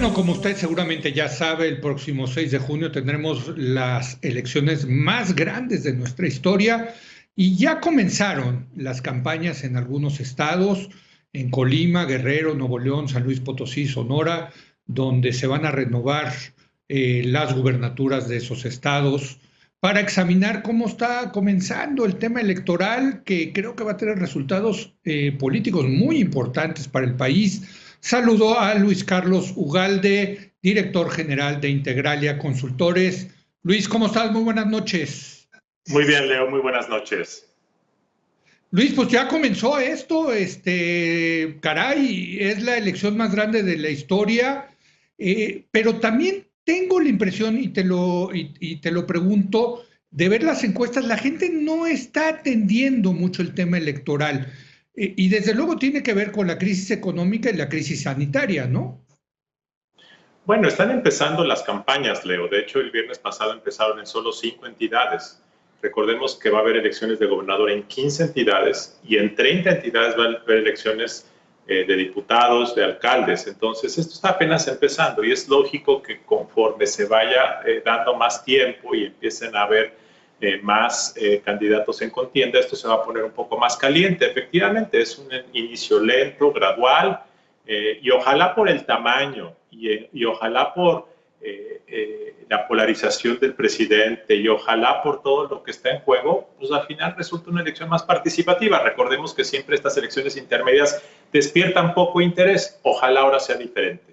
Bueno, como usted seguramente ya sabe, el próximo 6 de junio tendremos las elecciones más grandes de nuestra historia y ya comenzaron las campañas en algunos estados, en Colima, Guerrero, Nuevo León, San Luis Potosí, Sonora, donde se van a renovar las gubernaturas de esos estados para examinar cómo está comenzando el tema electoral, que creo que va a tener resultados políticos muy importantes para el país. Saludo a Luis Carlos Ugalde, director general de Integralia Consultores. Luis, ¿cómo estás? Muy buenas noches. Muy bien, Leo, muy buenas noches. Luis, pues ya comenzó esto, caray, es la elección más grande de la historia, pero también tengo la impresión, y te lo pregunto, de ver las encuestas, la gente no está atendiendo mucho el tema electoral, y desde luego tiene que ver con la crisis económica y la crisis sanitaria, ¿no? Bueno, están empezando las campañas, Leo. De hecho, el viernes pasado empezaron en solo 5 entidades. Recordemos que va a haber elecciones de gobernador en 15 entidades y en 30 entidades va a haber elecciones de diputados, de alcaldes. Entonces, esto está apenas empezando y es lógico que conforme se vaya dando más tiempo y empiecen a haber más candidatos en contienda, esto se va a poner un poco más caliente. Efectivamente, es un inicio lento, gradual, y ojalá por el tamaño y ojalá por la polarización del presidente y ojalá por todo lo que está en juego, pues al final resulta una elección más participativa. Recordemos que siempre estas elecciones intermedias despiertan poco interés. Ojalá ahora sea diferente.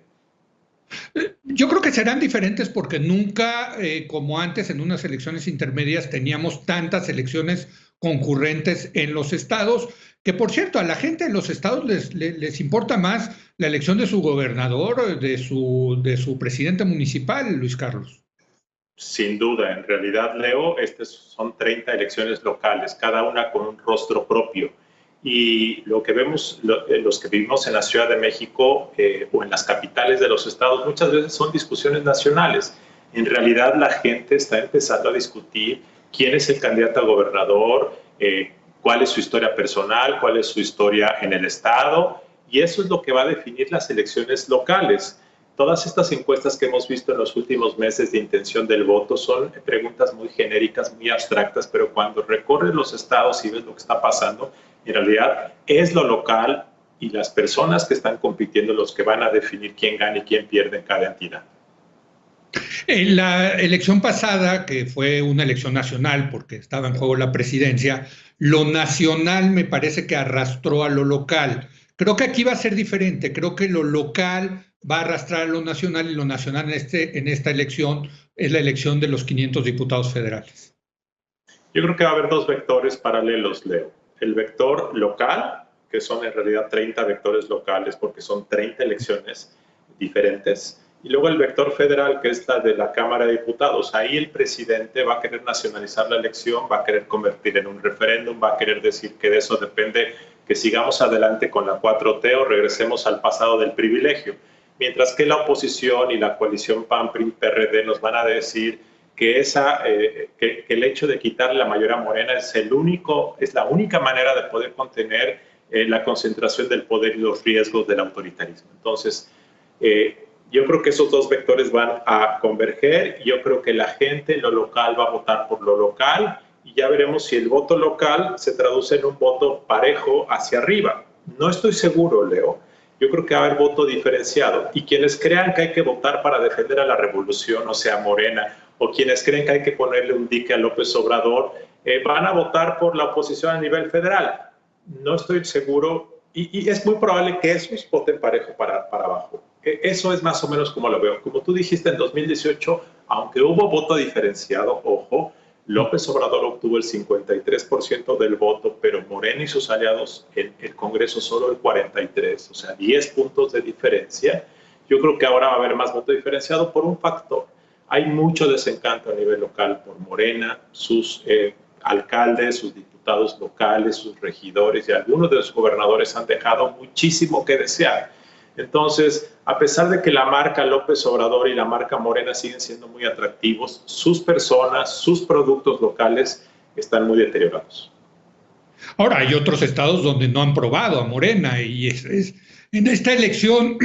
Yo creo que serán diferentes porque nunca, como antes en unas elecciones intermedias, teníamos tantas elecciones concurrentes en los estados, que por cierto, a la gente de los estados les importa más la elección de su gobernador, de su presidente municipal, Luis Carlos. Sin duda, en realidad, Leo, estas son 30 elecciones locales, cada una con un rostro propio. Y lo que vemos, los que vivimos en la Ciudad de México o en las capitales de los estados, muchas veces son discusiones nacionales. En realidad, la gente está empezando a discutir quién es el candidato a gobernador, cuál es su historia personal, cuál es su historia en el estado, y eso es lo que va a definir las elecciones locales. Todas estas encuestas que hemos visto en los últimos meses de intención del voto son preguntas muy genéricas, muy abstractas, pero cuando recorres los estados y ves lo que está pasando, en realidad es lo local y las personas que están compitiendo los que van a definir quién gana y quién pierde en cada entidad. En la elección pasada, que fue una elección nacional porque estaba en juego la presidencia, lo nacional me parece que arrastró a lo local. Creo que aquí va a ser diferente. Creo que lo local va a arrastrar a lo nacional y lo nacional en esta elección es la elección de los 500 diputados federales. Yo creo que va a haber dos vectores paralelos, Leo. El vector local, que son en realidad 30 vectores locales porque son 30 elecciones diferentes. Y luego el vector federal, que es la de la Cámara de Diputados. Ahí el presidente va a querer nacionalizar la elección, va a querer convertir en un referéndum, va a querer decir que de eso depende que sigamos adelante con la 4T o regresemos al pasado del privilegio. Mientras que la oposición y la coalición PAN-PRI-PRD nos van a decir que el hecho de quitarle la mayoría a Morena es la única manera de poder contener la concentración del poder y los riesgos del autoritarismo. Entonces, yo creo que esos dos vectores van a converger y yo creo que la gente en lo local va a votar por lo local y ya veremos si el voto local se traduce en un voto parejo hacia arriba. No estoy seguro, Leo. Yo creo que va a haber voto diferenciado y quienes crean que hay que votar para defender a la revolución, o sea, Morena, o quienes creen que hay que ponerle un dique a López Obrador, van a votar por la oposición a nivel federal. No estoy seguro y es muy probable que esos voten parejo para abajo. Eso es más o menos como lo veo. Como tú dijiste, en 2018, aunque hubo voto diferenciado, ojo, López Obrador obtuvo el 53% del voto, pero Morena y sus aliados en el Congreso solo el 43%, o sea, 10 puntos de diferencia. Yo creo que ahora va a haber más voto diferenciado por un factor. Hay mucho desencanto a nivel local por Morena, sus alcaldes, sus diputados locales, sus regidores y algunos de los gobernadores han dejado muchísimo que desear. Entonces, a pesar de que la marca López Obrador y la marca Morena siguen siendo muy atractivos, sus personas, sus productos locales están muy deteriorados. Ahora, hay otros estados donde no han probado a Morena y en esta elección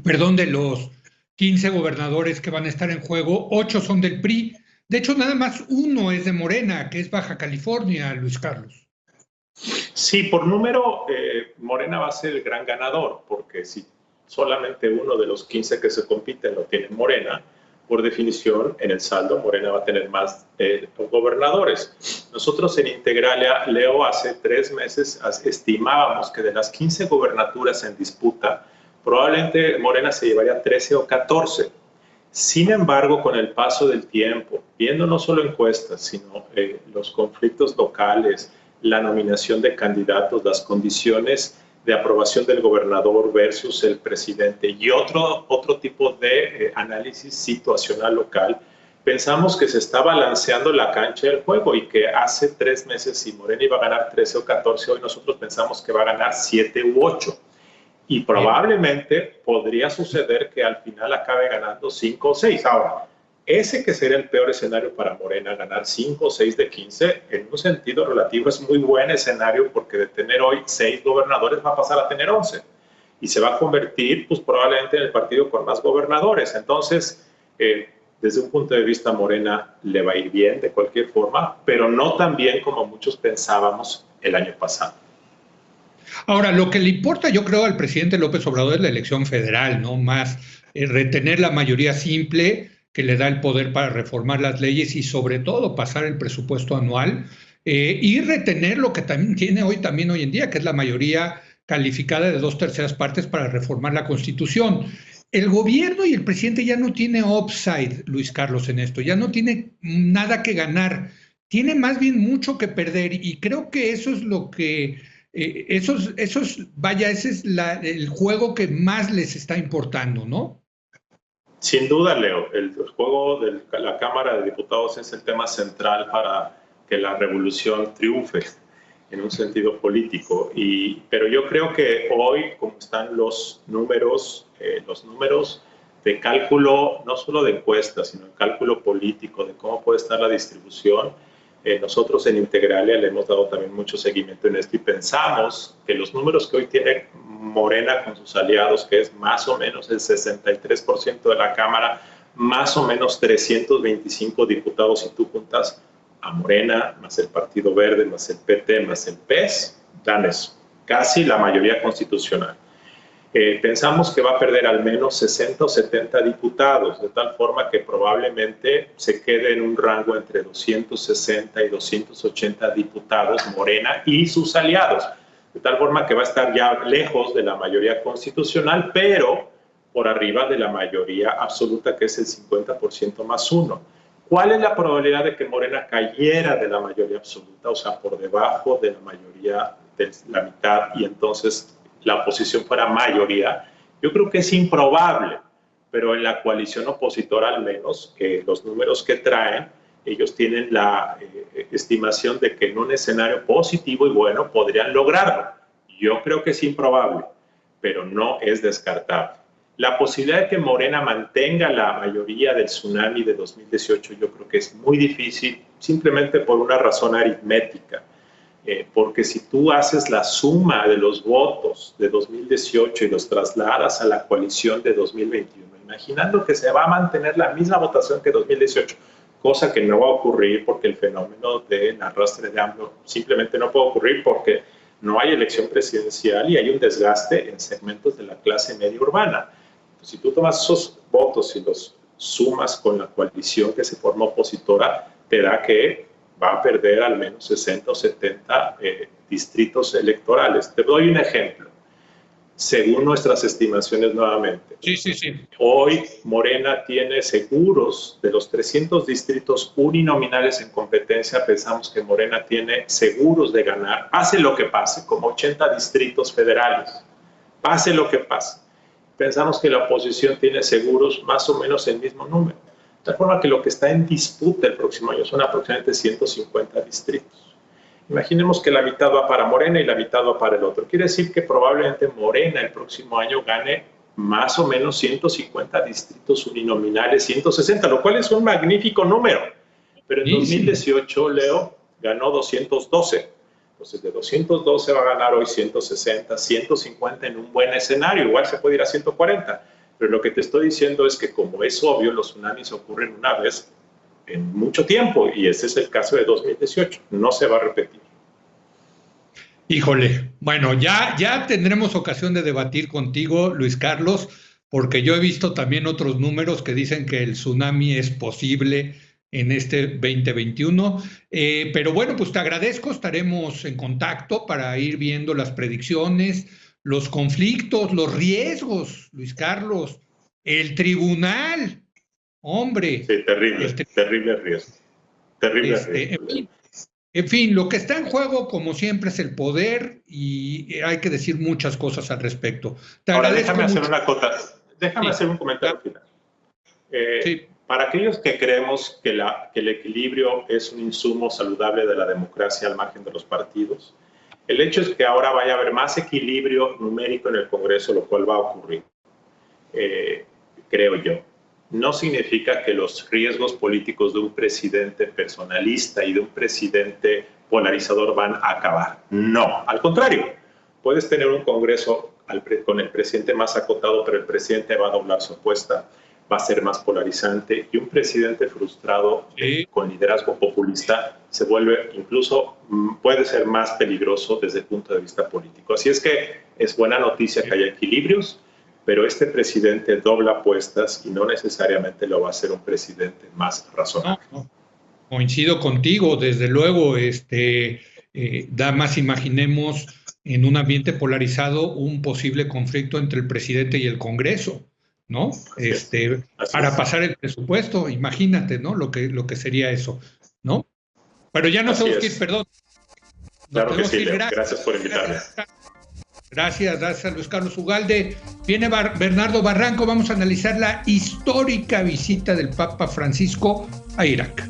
perdón, de los 15 gobernadores que van a estar en juego, 8 son del PRI. De hecho, nada más uno es de Morena, que es Baja California, Luis Carlos. Sí, por número, Morena va a ser el gran ganador, porque si solamente uno de los 15 que se compiten lo tiene Morena, por definición, en el saldo, Morena va a tener más gobernadores. Nosotros en Integralia, Leo, hace 3 meses estimábamos que de las 15 gobernaturas en disputa, probablemente Morena se llevaría 13 o 14. Sin embargo, con el paso del tiempo, viendo no solo encuestas, sino los conflictos locales, la nominación de candidatos, las condiciones de aprobación del gobernador versus el presidente y otro tipo de análisis situacional local, pensamos que se está balanceando la cancha del juego y que hace 3 meses si Morena iba a ganar 13 o 14, hoy nosotros pensamos que va a ganar 7 u 8. Y probablemente podría suceder que al final acabe ganando 5 o 6. Ahora, ese que sería el peor escenario para Morena, ganar 5 o 6 de 15, en un sentido relativo es muy buen escenario porque de tener hoy 6 gobernadores va a pasar a tener 11 y se va a convertir pues probablemente en el partido con más gobernadores. Entonces, desde un punto de vista Morena le va a ir bien de cualquier forma, pero no tan bien como muchos pensábamos el año pasado. Ahora, lo que le importa, yo creo, al presidente López Obrador es la elección federal, ¿no? Más retener la mayoría simple que le da el poder para reformar las leyes y sobre todo pasar el presupuesto anual y retener lo que también tiene también hoy en día, que es la mayoría calificada de 2/3 partes para reformar la Constitución. El gobierno y el presidente ya no tiene upside, Luis Carlos, en esto, ya no tiene nada que ganar, tiene más bien mucho que perder y creo que eso es lo que vaya, ese es el juego que más les está importando, ¿no? Sin duda, Leo, el juego de la Cámara de Diputados es el tema central para que la revolución triunfe en un sentido político. Pero yo creo que hoy, como están los números de cálculo, no solo de encuestas, sino de cálculo político, de cómo puede estar la distribución, nosotros en Integralia le hemos dado también mucho seguimiento en esto y pensamos que los números que hoy tiene Morena con sus aliados, que es más o menos el 63% de la Cámara, más o menos 325 diputados, si tú juntas a Morena, más el Partido Verde, más el PT, más el PES, dan eso, casi la mayoría constitucional. Pensamos que va a perder al menos 60 o 70 diputados, de tal forma que probablemente se quede en un rango entre 260 y 280 diputados Morena y sus aliados, de tal forma que va a estar ya lejos de la mayoría constitucional, pero por arriba de la mayoría absoluta, que es el 50% más 1. ¿Cuál es la probabilidad de que Morena cayera de la mayoría absoluta, o sea, por debajo de la mayoría de la mitad, y entonces la oposición fuera mayoría? Yo creo que es improbable, pero en la coalición opositora al menos, que los números que traen, ellos tienen la estimación de que en un escenario positivo y bueno podrían lograrlo. Yo creo que es improbable, pero no es descartable. La posibilidad de que Morena mantenga la mayoría del tsunami de 2018 yo creo que es muy difícil, simplemente por una razón aritmética. Porque si tú haces la suma de los votos de 2018 y los trasladas a la coalición de 2021, imaginando que se va a mantener la misma votación que 2018, cosa que no va a ocurrir porque el fenómeno del arrastre de AMLO simplemente no puede ocurrir porque no hay elección presidencial y hay un desgaste en segmentos de la clase media urbana. Entonces, si tú tomas esos votos y los sumas con la coalición que se formó opositora, te da que va a perder al menos 60 o 70 distritos electorales. Te doy un ejemplo. Según nuestras estimaciones nuevamente, hoy Morena tiene seguros de los 300 distritos uninominales en competencia. Pensamos que Morena tiene seguros de ganar, pase lo que pase, como 80 distritos federales, pase lo que pase. Pensamos que la oposición tiene seguros más o menos el mismo número. De tal forma que lo que está en disputa el próximo año son aproximadamente 150 distritos. Imaginemos que la mitad va para Morena y la mitad va para el otro. Quiere decir que probablemente Morena el próximo año gane más o menos 150 distritos uninominales, 160, lo cual es un magnífico número. Pero en 2018, Leo, ganó 212. Entonces, de 212 va a ganar hoy 160, 150 en un buen escenario. Igual se puede ir a 140. Pero lo que te estoy diciendo es que, como es obvio, los tsunamis ocurren una vez en mucho tiempo, y ese es el caso de 2018. No se va a repetir. Híjole, bueno, ya tendremos ocasión de debatir contigo, Luis Carlos, porque yo he visto también otros números que dicen que el tsunami es posible en este 2021. Pero bueno, pues te agradezco, estaremos en contacto para ir viendo las predicciones, los conflictos, los riesgos, Luis Carlos, el tribunal, hombre. Sí, terrible riesgo. Terrible riesgo. En fin, lo que está en juego, como siempre, es el poder y hay que decir muchas cosas al respecto. Ahora, déjame hacer un comentario final. Sí. Para aquellos que creemos que el equilibrio es un insumo saludable de la democracia al margen de los partidos, el hecho es que ahora vaya a haber más equilibrio numérico en el Congreso, lo cual va a ocurrir, creo yo. No significa que los riesgos políticos de un presidente personalista y de un presidente polarizador van a acabar. No, al contrario. Puedes tener un Congreso con el presidente más acotado, pero el presidente va a doblar su apuesta, va a ser más polarizante, y un presidente frustrado con liderazgo populista se vuelve incluso, puede ser más peligroso desde el punto de vista político. Así es que es buena noticia que haya equilibrios, pero este presidente dobla apuestas y no necesariamente lo va a hacer un presidente más razonable. No. Coincido contigo, desde luego. Damas, imaginemos en un ambiente polarizado un posible conflicto entre el presidente y el Congreso, ¿no? Para pasar el presupuesto, imagínate, ¿no? Lo que sería eso, ¿no? Pero ya nos tenemos que ir, perdón. Claro que sí, gracias por invitarme. Gracias Luis Carlos Ugalde. Viene Bernardo Barranco, vamos a analizar la histórica visita del Papa Francisco a Irak.